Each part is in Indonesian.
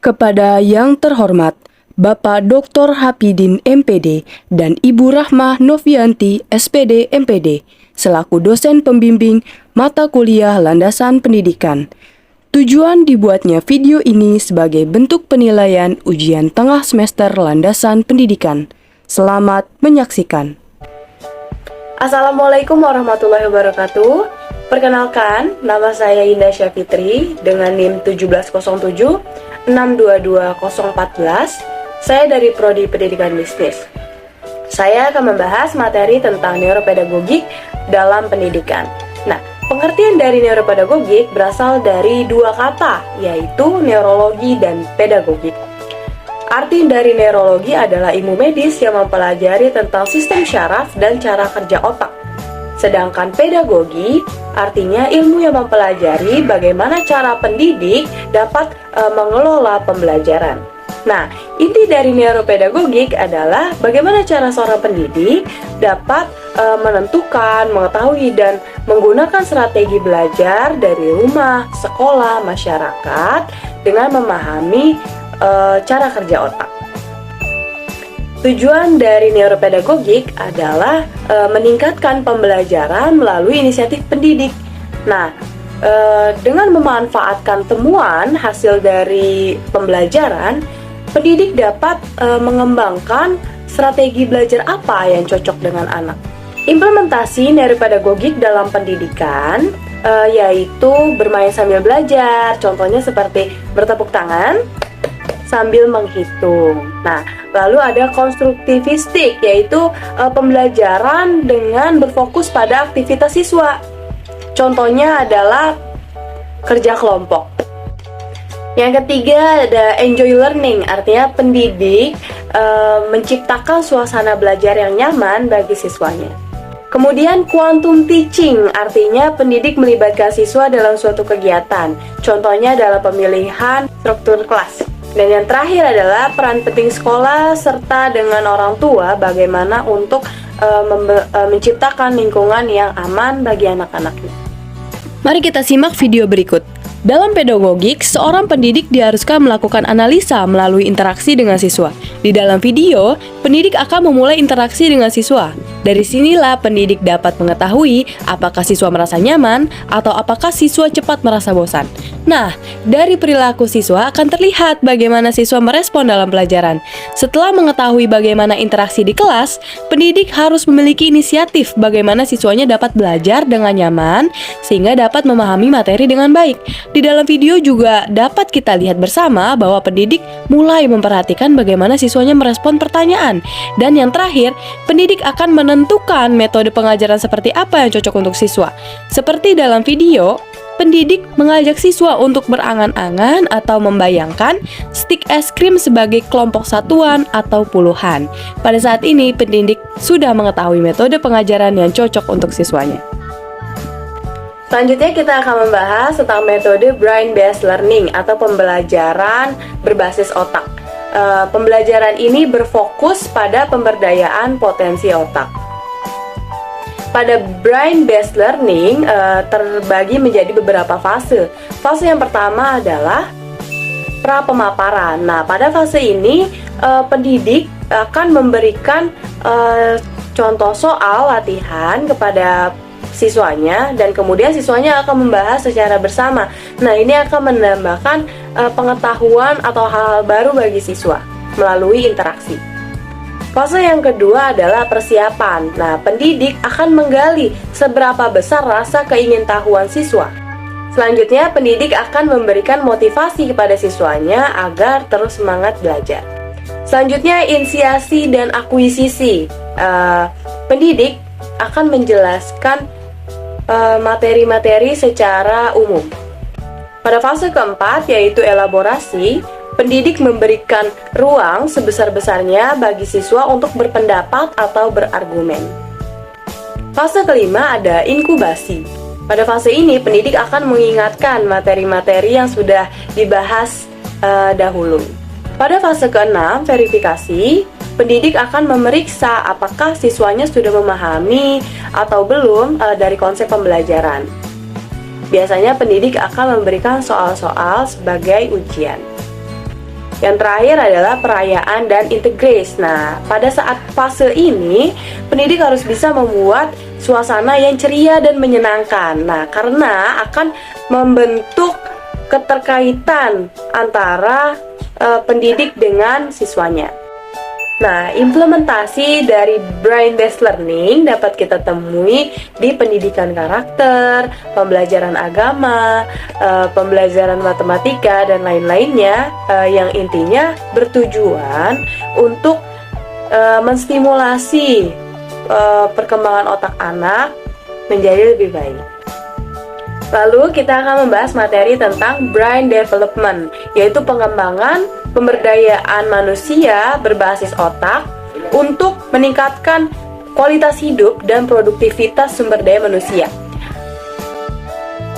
Kepada yang terhormat Bapak Dr. Hapidin MPD dan Ibu Rahmah Novianti SPD MPD selaku dosen pembimbing mata kuliah landasan pendidikan. Tujuan dibuatnya video ini sebagai bentuk penilaian ujian tengah semester landasan pendidikan. Selamat menyaksikan. Assalamualaikum warahmatullahi wabarakatuh. Perkenalkan, nama saya Indah Syafitri dengan NIM 1707 622014. Saya dari Prodi Pendidikan Bisnis. Saya akan membahas materi tentang neuropedagogik dalam pendidikan. Nah, pengertian dari neuropedagogik berasal dari dua kata, yaitu neurologi dan pedagogik. Arti dari neurologi adalah ilmu medis yang mempelajari tentang sistem syaraf dan cara kerja otak. Sedangkan pedagogi artinya ilmu yang mempelajari bagaimana cara pendidik dapat mengelola pembelajaran. Nah, inti dari neuropedagogik adalah bagaimana cara seorang pendidik dapat menentukan, mengetahui, dan menggunakan strategi belajar dari rumah, sekolah, masyarakat dengan memahami cara kerja otak. Tujuan dari neuropedagogik adalah meningkatkan pembelajaran melalui inisiatif pendidik. Nah, dengan memanfaatkan temuan hasil dari pembelajaran, pendidik dapat mengembangkan strategi belajar apa yang cocok dengan anak. Implementasi neuropedagogik dalam pendidikan yaitu bermain sambil belajar, contohnya seperti bertepuk tangan sambil menghitung. Nah, lalu ada konstruktivistik, yaitu pembelajaran dengan berfokus pada aktivitas siswa. Contohnya adalah kerja kelompok. Yang ketiga ada enjoy learning, artinya pendidik menciptakan suasana belajar yang nyaman bagi siswanya. Kemudian quantum teaching, artinya pendidik melibatkan siswa dalam suatu kegiatan. Contohnya adalah pemilihan struktur kelas. Dan yang terakhir adalah peran penting sekolah serta dengan orang tua bagaimana untuk menciptakan lingkungan yang aman bagi anak-anaknya. Mari kita simak video berikut. Dalam pedagogik, seorang pendidik diharuskan melakukan analisa melalui interaksi dengan siswa. Di dalam video, pendidik akan memulai interaksi dengan siswa. Dari sinilah pendidik dapat mengetahui apakah siswa merasa nyaman atau apakah siswa cepat merasa bosan. Nah, dari perilaku siswa akan terlihat bagaimana siswa merespon dalam pelajaran. Setelah mengetahui bagaimana interaksi di kelas, pendidik harus memiliki inisiatif bagaimana siswanya dapat belajar dengan nyaman sehingga dapat memahami materi dengan baik. Di dalam video juga dapat kita lihat bersama bahwa pendidik mulai memperhatikan bagaimana siswanya merespon pertanyaan. Dan yang terakhir, pendidik akan menentukan metode pengajaran seperti apa yang cocok untuk siswa. Seperti dalam video, pendidik mengajak siswa untuk berangan-angan atau membayangkan stik es krim sebagai kelompok satuan atau puluhan. Pada saat ini, pendidik sudah mengetahui metode pengajaran yang cocok untuk siswanya. Selanjutnya kita akan membahas tentang metode brain-based learning atau pembelajaran berbasis otak. Pembelajaran ini berfokus pada pemberdayaan potensi otak. Pada brain-based learning terbagi menjadi beberapa fase. Fase yang pertama adalah pra-pemaparan. Nah, pada fase ini pendidik akan memberikan contoh soal latihan kepada siswanya dan kemudian siswanya akan membahas secara bersama. Nah, ini akan menambahkan pengetahuan atau hal-hal baru bagi siswa melalui interaksi. Fase yang kedua adalah persiapan. Nah, pendidik akan menggali seberapa besar rasa keingintahuan siswa. Selanjutnya, pendidik akan memberikan motivasi kepada siswanya agar terus semangat belajar. Selanjutnya, inisiasi dan akuisisi. Pendidik akan menjelaskan materi-materi secara umum. Pada fase keempat, yaitu elaborasi, pendidik memberikan ruang sebesar-besarnya bagi siswa untuk berpendapat atau berargumen. Fase kelima ada inkubasi. Pada fase ini, pendidik akan mengingatkan materi-materi yang sudah dibahas dahulu. Pada fase keenam, verifikasi, pendidik akan memeriksa apakah siswanya sudah memahami atau belum dari konsep pembelajaran. Biasanya pendidik akan memberikan soal-soal sebagai ujian. Yang terakhir adalah perayaan dan integrasi. Nah, pada saat fase ini, pendidik harus bisa membuat suasana yang ceria dan menyenangkan. Nah, karena akan membentuk keterkaitan antara pendidik dengan siswanya. Nah, implementasi dari brain-based learning dapat kita temui di pendidikan karakter, pembelajaran agama, pembelajaran matematika, dan lain-lainnya, yang intinya bertujuan untuk menstimulasi perkembangan otak anak menjadi lebih baik. Lalu kita akan membahas materi tentang brain development, yaitu pengembangan pemberdayaan manusia berbasis otak untuk meningkatkan kualitas hidup dan produktivitas sumber daya manusia.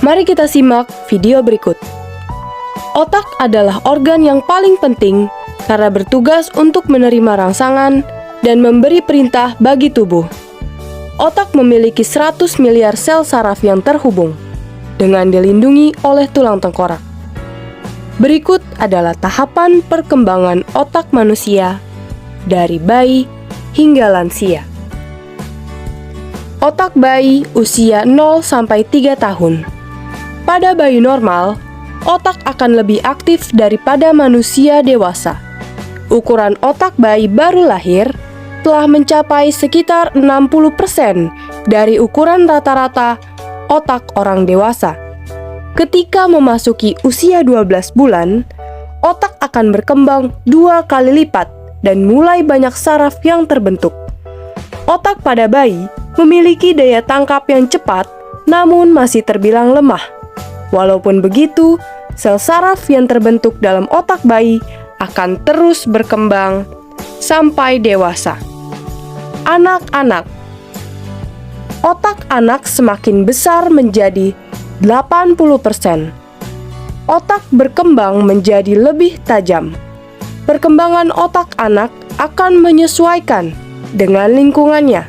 Mari kita simak video berikut. Otak adalah organ yang paling penting karena bertugas untuk menerima rangsangan dan memberi perintah bagi tubuh. Otak memiliki 100 miliar sel saraf yang terhubung, dengan dilindungi oleh tulang tengkorak. Berikut adalah tahapan perkembangan otak manusia dari bayi hingga lansia. Otak bayi usia 0-3 tahun. Pada bayi normal, otak akan lebih aktif daripada manusia dewasa. Ukuran otak bayi baru lahir telah mencapai sekitar 60% dari ukuran rata-rata otak orang dewasa. Ketika memasuki usia 12 bulan, otak akan berkembang 2 kali lipat dan mulai banyak saraf yang terbentuk. Otak pada bayi memiliki daya tangkap yang cepat, namun masih terbilang lemah. Walaupun begitu, sel saraf yang terbentuk dalam otak bayi akan terus berkembang sampai dewasa. Anak-anak. Otak anak semakin besar menjadi 80%. Otak berkembang menjadi lebih tajam. Perkembangan otak anak akan menyesuaikan dengan lingkungannya.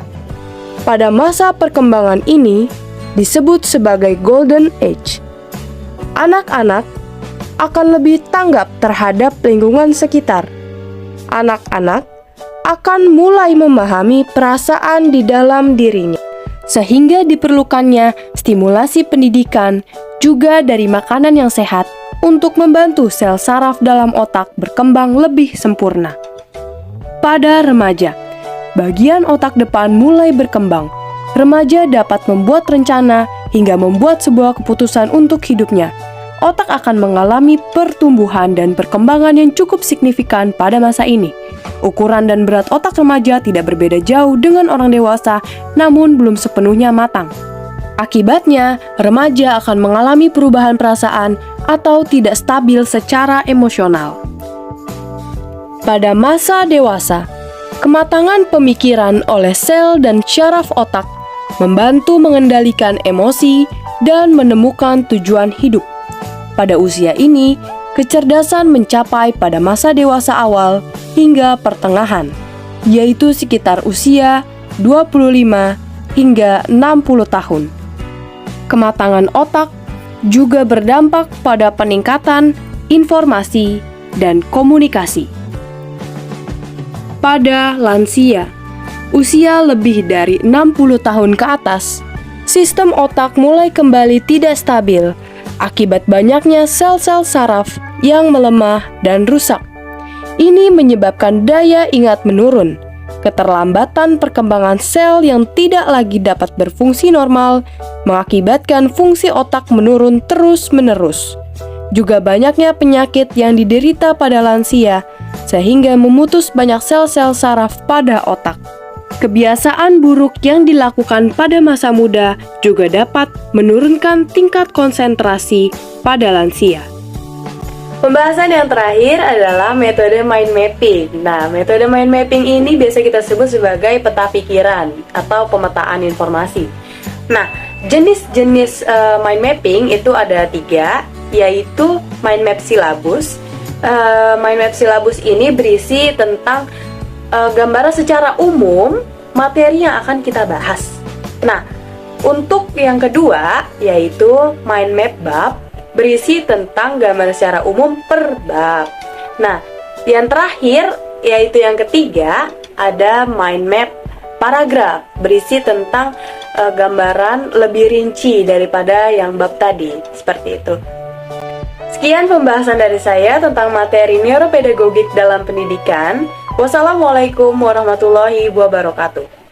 Pada masa perkembangan ini disebut sebagai Golden Age. Anak-anak akan lebih tanggap terhadap lingkungan sekitar. Anak-anak akan mulai memahami perasaan di dalam dirinya, sehingga diperlukannya stimulasi pendidikan juga dari makanan yang sehat untuk membantu sel saraf dalam otak berkembang lebih sempurna. Pada remaja, bagian otak depan mulai berkembang. Remaja dapat membuat rencana hingga membuat sebuah keputusan untuk hidupnya. Otak akan mengalami pertumbuhan dan perkembangan yang cukup signifikan pada masa ini. Ukuran dan berat otak remaja tidak berbeda jauh dengan orang dewasa, namun belum sepenuhnya matang. Akibatnya, remaja akan mengalami perubahan perasaan atau tidak stabil secara emosional. Pada masa dewasa, kematangan pemikiran oleh sel dan syaraf otak membantu mengendalikan emosi dan menemukan tujuan hidup. Pada usia ini, kecerdasan mencapai pada masa dewasa awal hingga pertengahan, yaitu sekitar usia 25 hingga 60 tahun. Kematangan otak juga berdampak pada peningkatan informasi dan komunikasi. Pada lansia, usia lebih dari 60 tahun ke atas, sistem otak mulai kembali tidak stabil akibat banyaknya sel-sel saraf yang melemah dan rusak. Ini menyebabkan daya ingat menurun, keterlambatan perkembangan sel yang tidak lagi dapat berfungsi normal, mengakibatkan fungsi otak menurun terus-menerus. Juga banyaknya penyakit yang diderita pada lansia, sehingga memutus banyak sel-sel saraf pada otak. Kebiasaan buruk yang dilakukan pada masa muda juga dapat menurunkan tingkat konsentrasi pada lansia. Pembahasan yang terakhir adalah metode mind mapping. Nah, metode mind mapping ini biasa kita sebut sebagai peta pikiran atau pemetaan informasi. Nah, jenis-jenis mind mapping itu ada 3, yaitu mind map silabus. Mind map silabus ini berisi tentang gambaran secara umum materi yang akan kita bahas. Nah, untuk yang kedua yaitu mind map bab, berisi tentang gambaran secara umum per bab. Nah, Yang terakhir, yaitu yang ketiga, ada mind map paragraf, berisi tentang gambaran lebih rinci daripada yang bab tadi, seperti itu. Sekian pembahasan dari saya tentang materi neuropedagogik dalam pendidikan. Wassalamualaikum warahmatullahi wabarakatuh.